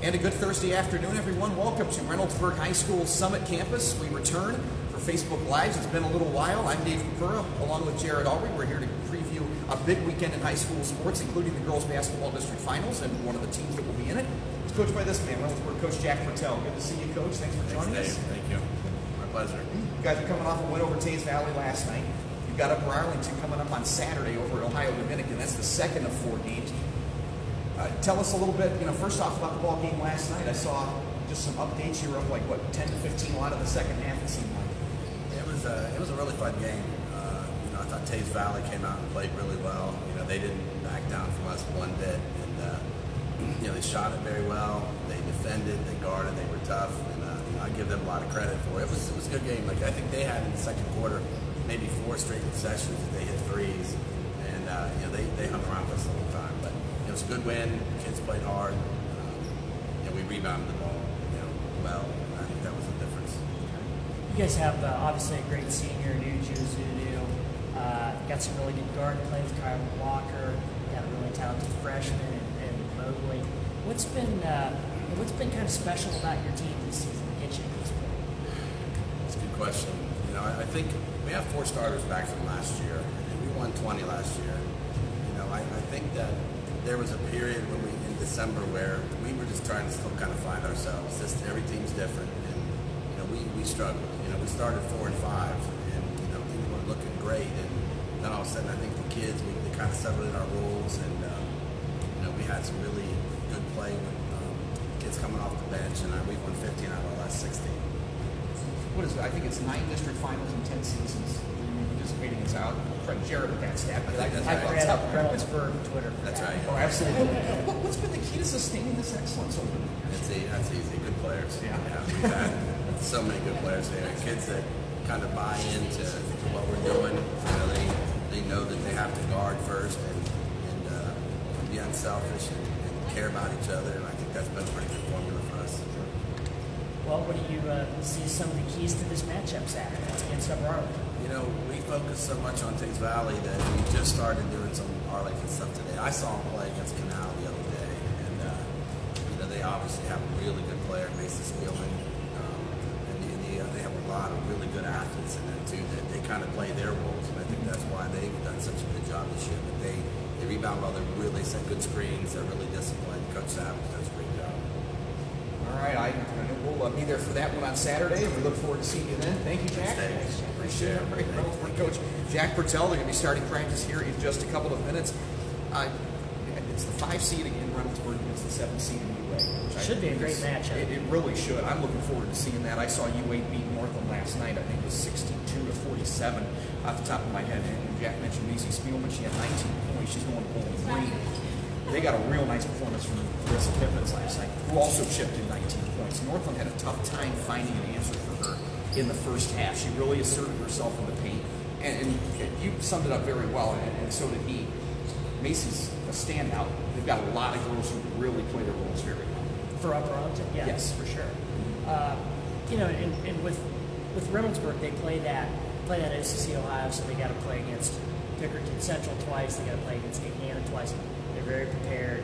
And a good Thursday afternoon, everyone. Welcome to Reynoldsburg High School Summit Campus. We return for Facebook Lives. It's been a little while. I'm Dave Purpura, along with Jarrod Ulrey. We're here to preview a big weekend in high school sports, including the girls basketball district finals and one of the teams that will be in it. It's coached by this man, Reynoldsburg coach Jack Purtell. Good to see you, Coach. Thanks for joining us. Thank you. My pleasure. You guys are coming off a win over Tays Valley last night. You've got Upper Arlington coming up on Saturday over at Ohio Dominican. That's the second of 4 games. Tell us a little bit, first off about the ball game last night. I saw just some updates. You were up like, 10 to 15 a lot of the second half, it seemed like. It was a really fun game. I thought Tays Valley came out and played really well. They didn't back down from us one bit. And, they shot it very well. They defended, they guarded, they were tough. And, I give them a lot of credit for it. It was a good game. Like I think they had in the second quarter maybe 4 straight sessions that they hit threes. And, they hung around for us the whole time. But it was a good win. Kids played hard. We rebounded the ball, well. I think that was the difference. You guys have obviously a great senior, Zudu. Got some really good guard play with Kyle Walker. Got a really talented freshman and Mobley. What's been kind of special about your team this season to get you to this point? That's a good question. I think we have 4 starters back from last year, and we won 20 last year. I think that there was a period in December where we were just trying to still kind of find ourselves. Every team's different, and we struggled. We started 4 and 5, and things were looking great, and then all of a sudden I think the kids they kind of settled in our roles, and we had some really good play with kids coming off the bench, and we won 15 out of our last 16. What is it? I think it's 9 district finals in 10 seasons. Participating is out. Credit Jarrod with that stat. I read up Reynoldsburg Twitter. That's right. Oh, absolutely. What's been the key to sustaining this excellence over the years? That's easy. Good players. Yeah. We've had so many good players there. Kids that kind of buy into what we're doing. They know that they have to guard first and be unselfish and care about each other. And I think that's been a pretty good formula for us. Well, what do you see some of the keys to this matchup Saturday against Upper Arlington? We focus so much on Tays Valley that we just started doing some Arlington stuff today. I saw them play against Canal the other day, and they obviously have a really good player, Mason Spielman, and they have a lot of really good athletes in there too. That they kind of play their roles, and I think that's why they've done such a good job this year. But they rebound well. They set good screens. They're really disciplined. Coach Savage does a great job. All right, I know we'll be there for that one on Saturday, and we look forward to seeing you then. Thank you, Jack. Thanks. Appreciate it. Reynoldsburg coach Jack Purtell. They're going to be starting practice here in just a couple of minutes. It's the 5 seed in Reynoldsburg against the 7 seed in UA. Should be a great matchup. It really should. I'm looking forward to seeing that. I saw UA beat Northland last night. I think it was 62 to 47 off the top of my head. And Jack mentioned Macy Spielman. She had 19 points. She's going Bowling Green. They got a real nice performance from Marissa Pippins last night, who also chipped in 19 points. Northland had a tough time finding an answer for her in the first half. She really asserted herself in the paint. And you summed it up very well, and so did he. Macy's a standout. They've got a lot of girls who really play their roles very well. For Upper Arlington? Yeah, yes, for sure. And with Reynoldsburg, they play that OCC Ohio, so they got to play against Pickerton Central twice. They got to play against Indiana twice. They're very prepared.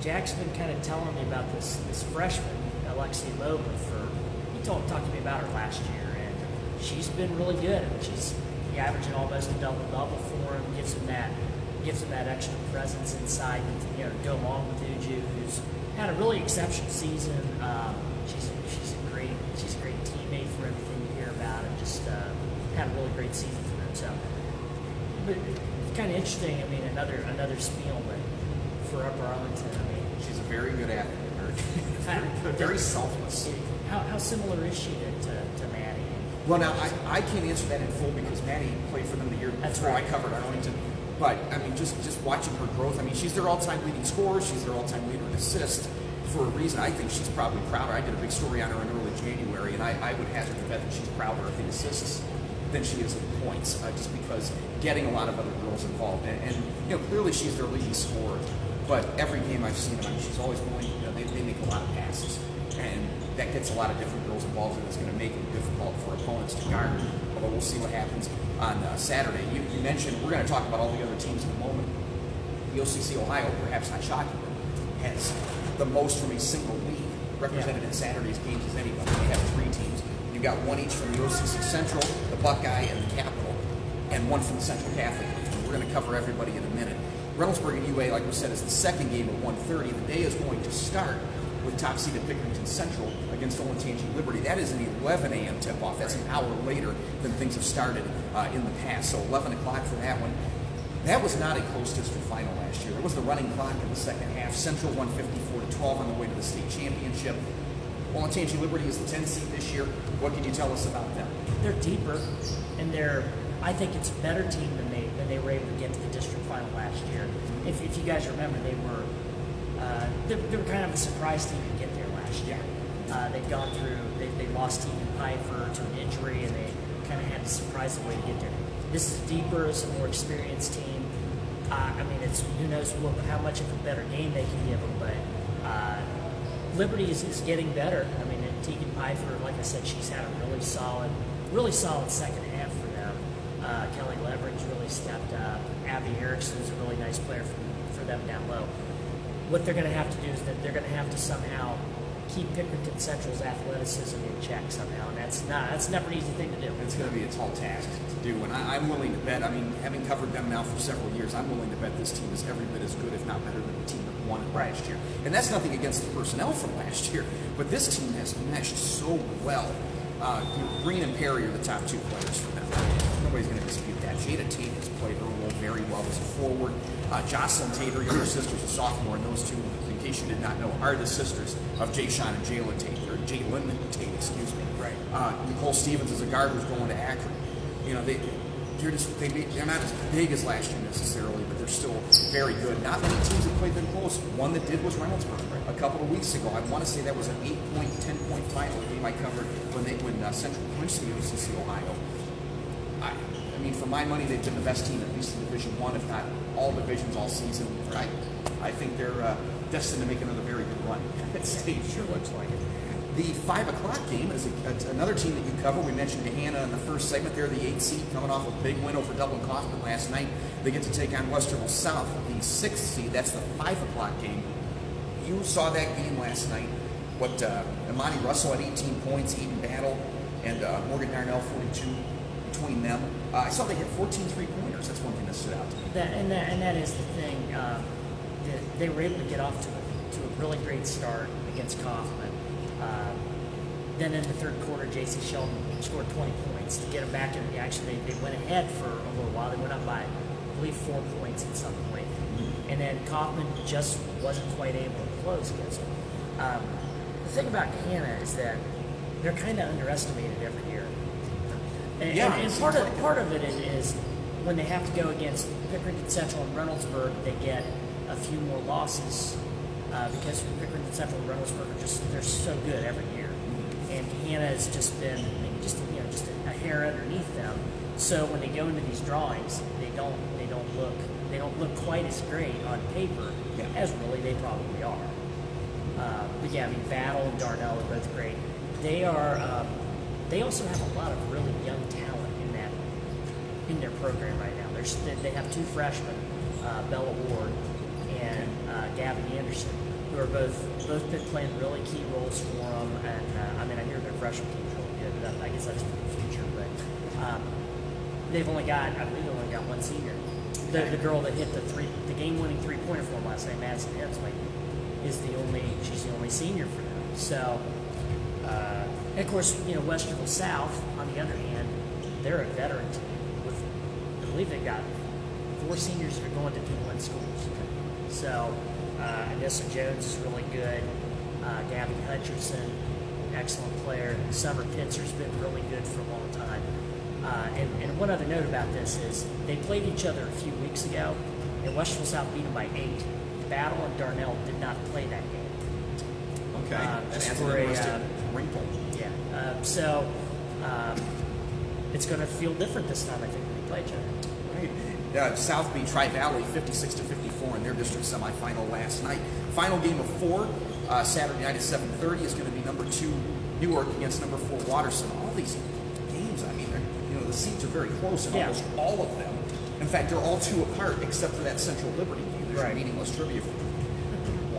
Jack's been kind of telling me about this freshman, Alexia Loeb, he talked to me about her last year, and she's been really good. She's averaging almost a double-double for him, gives him that extra presence inside to go along with Uju, who's had a really exceptional season. She's a great teammate for everything you hear about, and just had a really great season for himself. But it's kind of interesting. I mean, another Spielman for Upper Arlington. I mean, she's a very good athlete. Very selfless. How similar is she to Maddie? Well, now, I can't answer that in full because Maddie played for them the year before I covered Arlington. But, I mean, just watching her growth, I mean, she's their all-time leading scorer. She's their all-time leader in assists for a reason. I think she's probably prouder. I did a big story on her in early January, and I would hazard to bet that she's prouder of the assists than she is of the points, just because getting a lot of other girls involved. And clearly she's their leading scorer. But every game I've seen them, I mean, she's always willing, they make a lot of passes. And that gets a lot of different girls involved, and it's going to make it difficult for opponents to guard. Although we'll see what happens on Saturday. You mentioned, we're going to talk about all the other teams in a moment. The OCC Ohio, perhaps not shocking, has the most from a single league represented in Saturday's games as anybody. They have 3 teams. You got one each from the OCC Central, the Buckeye, and the Capital, and one from the Central Catholic League. We're going to cover everybody in a minute. Reynoldsburg and UA, like we said, is the second game at 1:30. The day is going to start with top-seeded Pickerington Central against Olentangy Liberty. That is an 11 a.m. tip-off. That's an hour later than things have started in the past. So 11 o'clock for that one. That was not a close district final last year. There was the running clock in the second half. Central won 54-12 on the way to the state championship. Olentangy Liberty is the 10th seed this year. What can you tell us about them? They're deeper, and I think it's a better team than they were able to get to the district final last year. If you guys remember, they were kind of a surprise team to get there last year. They've gone through, they lost Tegan Pfeiffer to an injury, and they kind of had to surprise the way to get there. This is deeper, it's a more experienced team. I mean, it's who knows how much of a better game they can give them, but Liberty is getting better. I mean, and Tegan Pfeiffer, like I said, she's had a really solid second half for them. Kelly Leveridge really stepped up. Abby Erickson is a really nice player for them down low. What they're going to have to do is that they're going to have to somehow keep Pickerington Central's athleticism in check somehow, and that's never an easy thing to do. It's going to be a tall task to do, and I'm willing to bet, I mean, having covered them now for several years, I'm willing to bet this team is every bit as good, if not better, than the team that won it last year. And that's nothing against the personnel from last year, but this team has meshed so well. Green and Perry are the top 2 players for them. Nobody's going to dispute that. Jada Tate has played her role very well as a forward. Jocelyn Tate, her younger sister's a sophomore, and those two, in case you did not know, are the sisters of Jay Sean and Jalen Tate, or Jalen Tate, excuse me. Right. Nicole Stevens is a guard who's going to Akron. You know, they're not as big as last year necessarily, but they're still very good. Not many teams have played them close. One that did was Reynoldsburg a couple of weeks ago. I want to say that was an 8-point, 10-point final game I covered when Central clinched the OCC Ohio. I mean, for my money, they've been the best team, at least in Division I, if not all divisions all season. I think they're destined to make another very good run at state. Sure looks like it. The 5 o'clock game is another team that you cover. We mentioned Hannah in the first segment. They're the 8th seed, coming off a big win over Dublin Kaufman last night. They get to take on Westerville South, the 6th seed. That's the 5 o'clock game. You saw that game last night. What Imani Russell had 18 points, Eden Battle, and Morgan Darnell 42 between them. I saw they hit 14 3-pointers. That's one thing that stood out to me. That is the thing. They were able to get off to a really great start against Kaufman. Then in the third quarter, J.C. Sheldon scored 20 points to get them back in the action. They went ahead for a little while. They went up by, I believe, 4 points at some point. And then Kaufman just wasn't quite able to close against them. The thing about Hannah is that they're kind of underestimated every year. And part of it is when they have to go against Pickerington Central and Reynoldsburg, they get a few more losses because Pickerington Central and Reynoldsburg they're so good every year, and Hannah has just been maybe just a hair underneath them. So when they go into these drawings, they don't look quite as great on paper as really they probably are. But yeah, I mean, Battle and Darnell are both great. They are. They also have a lot of really young talent in their program right now. They have 2 freshmen, Bella Ward and Gabby Anderson, who are both been playing really key roles for them. And I mean, I hear their freshman team's really good, but I guess that's for the future. But I believe they've only got one senior. The girl that hit the game-winning 3-pointer for them last night, Madison Hensley, she's the only senior for them. So. And of course, Westerville South, on the other hand, they're a veteran team. I believe they've got 4 seniors that are going to D1 schools. So, Anissa Jones is really good. Gabby Hutcherson, excellent player. Summer Pitzer's been really good for a long time. And one other note about this is they played each other a few weeks ago, and Westerville South beat them by 8. Battle and Darnell did not play that game. Okay. Just for a wrinkle. So it's going to feel different this time, I think, when we play each other. Right. South beat Tri-Valley 56-54 in their district semifinal last night. Final game of 4, Saturday night at 7:30 is going to be number 2 Newark against number 4 Watterson. All these games, I mean, the seeds are very close in almost all of them. In fact, they're all 2 apart except for that Central Liberty game. There's a meaningless trivia for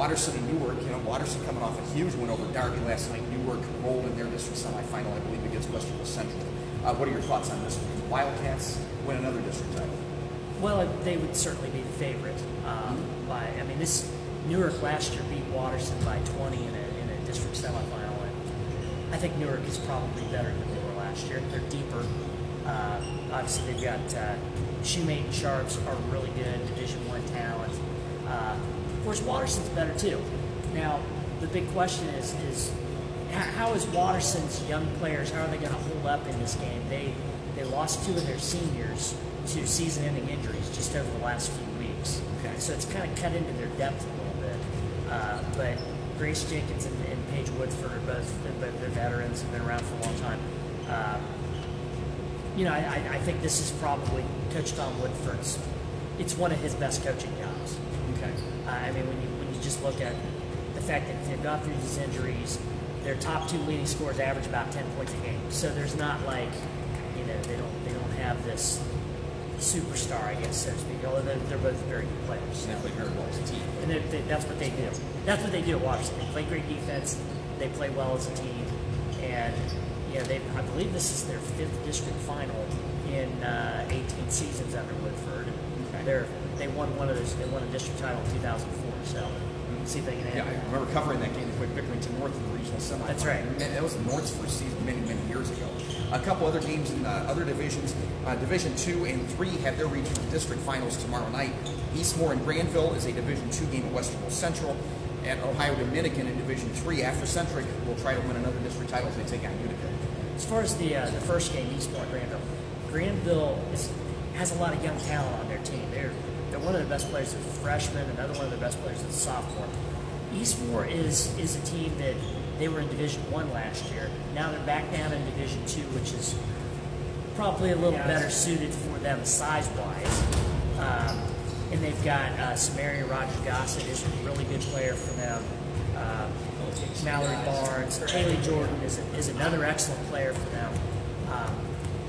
Waterson and Newark. Waterson coming off a huge win over Darby last night. Newark rolled in their district semifinal, I believe, against Western Central. What are your thoughts on this one? Wildcats win another district title. Well, they would certainly be the favorite. This Newark last year beat Waterson by 20 in a district semifinal, and I think Newark is probably better than they were last year. They're deeper. Obviously, they've got Shoemate and Sharps are really good Division I talent. Of course, Waterson's better too. Now, the big question is how is Waterson's young players? How are they going to hold up in this game? They lost 2 of their seniors to season-ending injuries just over the last few weeks. Okay. So it's kind of cut into their depth a little bit. But Grace Jenkins and Paige Woodford are both they're veterans, have been around for a long time. I think this is probably Coach Tom Woodford's. It's one of his best coaching jobs. Okay. When you just look at the fact that they've gone through these injuries, their top 2 leading scorers average about 10 points a game. So there's not like, they don't have this superstar, I guess, so to speak. Although they're both very good players. They play very well as a team. And that's what they do. That's what they do at Washington. They play great defense. They play well as a team. And I believe this is their 5th district final in 18 seasons under Woodford. Okay. They won one of those. They won a district title in 2004. So see if they can. Yeah, I remember covering that game. They played Bickerington North in the regional semifinal. That's right. And that was North's first season many years ago. A couple other games in other divisions. Division 2 and 3 have their regional district finals tomorrow night. Eastmoor and Granville is a Division 2 game at Westerville Central. At Ohio Dominican in Division 3, Afrocentric will try to win another district title as they take on Utica. As far as the first game, Eastmoor and Granville has a lot of young talent on their team. They're one of the best players as a freshman, another one of their best players as a sophomore. Eastmoor is a team that they were in Division 1 last year. Now they're back down in Division 2, which is probably a little better suited for them size-wise. And they've got Samaria Rogers Gossett is a really good player for them. Mallory Barnes, Haley Jordan is another excellent player for them.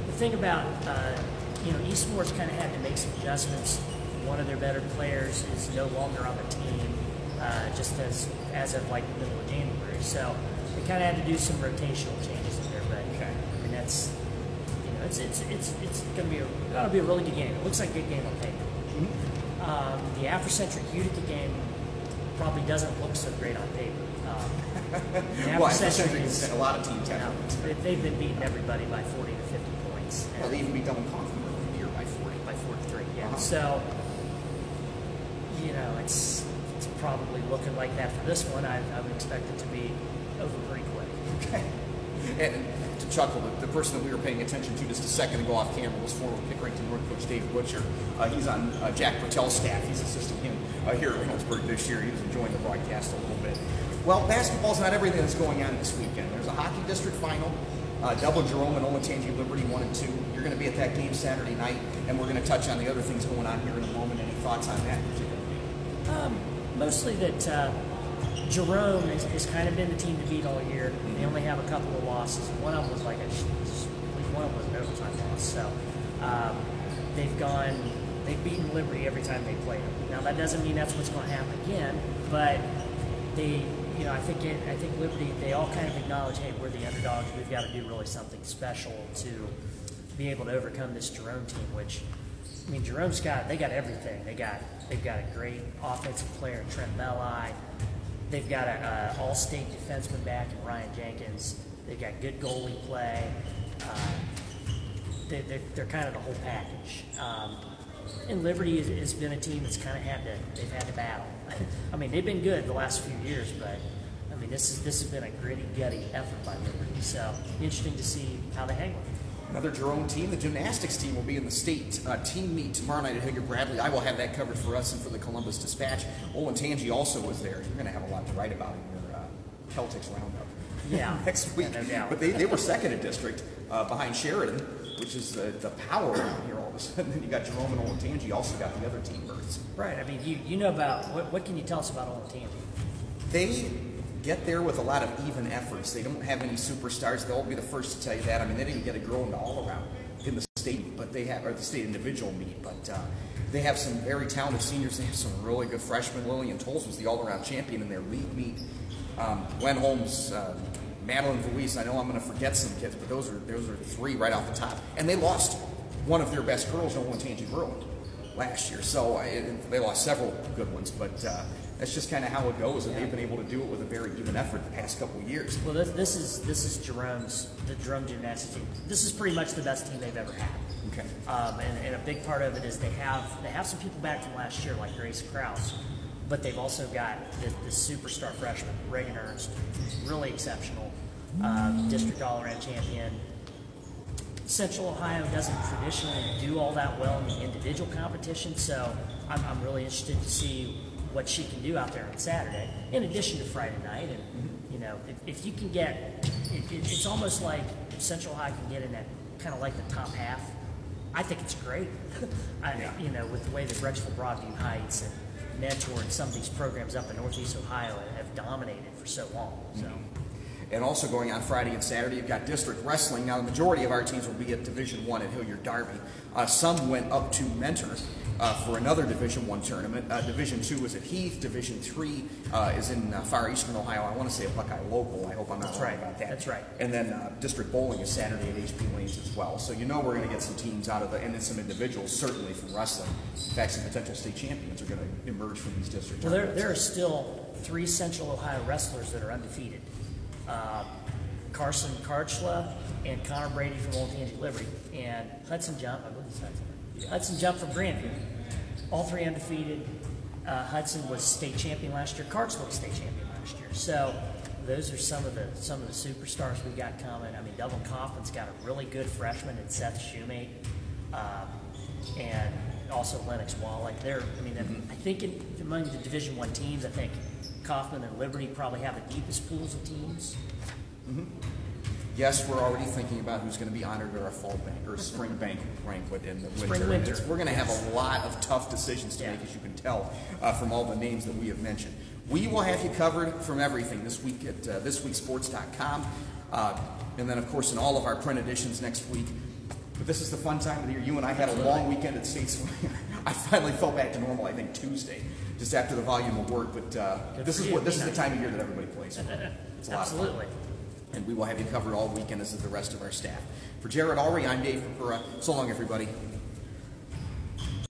The thing about Eastmoor's kind of had to make some adjustments. One of their better players is no longer on the team, just as of like the middle of January. So they kind of had to do some rotational changes in there. But that's it's going to be a really good game. It looks like a good game on paper. Mm-hmm. The Afrocentric Utica game probably doesn't look so great on paper. Well, Afrocentric is a lot of teams have. They've been beating everybody by 40 to 50 points. Well, they even beat Dublin Conklin earlier in the year by 40. By 43, yeah. So, it's probably looking like that for this one. I would expect it to be over pretty quick. Okay. And to chuckle, the person that we were paying attention to just a second ago off camera was former Pickerington North coach Dave Butcher. He's on Jack Purtell's staff. He's assisting him here at Reynoldsburg this year. He was enjoying the broadcast a little bit. Well, basketball's not everything that's going on this weekend. There's a hockey district final. Double Jerome and Olentangy Liberty 1 and 2. You're going to be at that game Saturday night, and we're going to touch on the other things going on here in a moment. Any thoughts on that particular game? Mostly that Jerome has kind of been the team to beat all year. They only have a couple of losses. One of them was one of them was an overtime loss. So they've beaten Liberty every time they played them. Now that doesn't mean that's what's going to happen again, but I think Liberty, they all kind of acknowledge, hey, we're the underdogs. We've got to do really something special to be able to overcome this Jerome team. Which, Jerome's got everything. They've got a great offensive player in Trent Belli. They've got an all-state defenseman back in Ryan Jenkins. They've got good goalie play. They're kind of the whole package. And Liberty has been a team that's kind of had to battle. They've been good the last few years, but this has been a gritty, gutty effort by Liberty. So interesting to see how they hang with it. Another Jerome team. The gymnastics team will be in the state team meet tomorrow night at Hilliard Bradley. I will have that covered for us and for the Columbus Dispatch. Olentangy also was there. You're going to have a lot to write about in your Celtics roundup next week. Yeah, no doubt. But they were second in district behind Sheridan, which is the power around here all of a sudden. Then you got Jerome and Olentangy also got the other team berths. Right. You know about what can you tell us about Olentangy? They get there with a lot of even efforts. They don't have any superstars. They'll be the first to tell you that. They didn't get a girl into all around in the state, but they have, or the state individual meet. But They have some very talented seniors. They have some really good freshmen. Lillian Tolles was the all-around champion in their league meet. Gwen Holmes, Madeline Louise. I know I'm going to forget some kids, but those are 3 right off the top. And they lost one of their best girls, Nolan Tangi-Berland, last year. So they lost several good ones, but that's just kind of how it goes. And they've been able to do it with a very even effort the past couple of years. Well, this is the Jerome gymnastics team. This is pretty much the best team they've ever had. Okay. And a big part of it is they have some people back from last year like Grace Krause, but they've also got the superstar freshman Reagan Ernst, really exceptional, district all-around champion. Central Ohio doesn't traditionally do all that well in the individual competition, so I'm really interested to see what she can do out there on Saturday, in addition to Friday night. And you know, if you can get, it's almost like if Central Ohio can get in that kind of like the top half, I think it's great. You know, with the way that Brecksville, Broadview Heights, and Mentor, and some of these programs up in Northeast Ohio have dominated for so long. So. And also going on Friday and Saturday, you've got district wrestling. Now, the majority of our teams will be at Division I at Hilliard Darby. Some went up to Mentor for another Division I tournament. Division II is at Heath. Division III is in far eastern Ohio. I want to say a Buckeye local. I hope I'm not wrong about that. That's right. And then district bowling is Saturday at HP Lanes as well. So you know we're going to get some teams out of and then some individuals certainly from wrestling. In fact, some potential state champions are going to emerge from these district tournaments. There are still 3 Central Ohio wrestlers that are undefeated. Carson Karchla and Connor Brady from Old Tangi Liberty, and Hudson Jump, I believe it's Hudson. Yeah. Hudson Jump from Grandview. All 3 undefeated. Hudson was state champion last year. Karchla was state champion last year. So those are some of the superstars we got coming. I mean, Dublin Kaufman's got a really good freshman in Seth Shoemate, and also Lennox Wallach. I think among the Division I teams, I think Kaufman and Liberty probably have the deepest pools of teams. Yes, we're already thinking about who's going to be honored at our fall bank or spring banquet in the winter. Winter. We're going to have a lot of tough decisions to make, as you can tell from all the names that we have mentioned. We will have you covered from everything this week at thisweeksports.com, and then, of course, in all of our print editions next week. But this is the fun time of the year. You and I had a long weekend at State Swing. I finally felt back to normal, I think, Tuesday, just after the volume of work. But this is the time of year that everybody plays. It's a lot of fun. Absolutely. And we will have you covered all weekend, as is the rest of our staff. For Jarrod, Ulrey, I'm Dave Purpura. So long, everybody.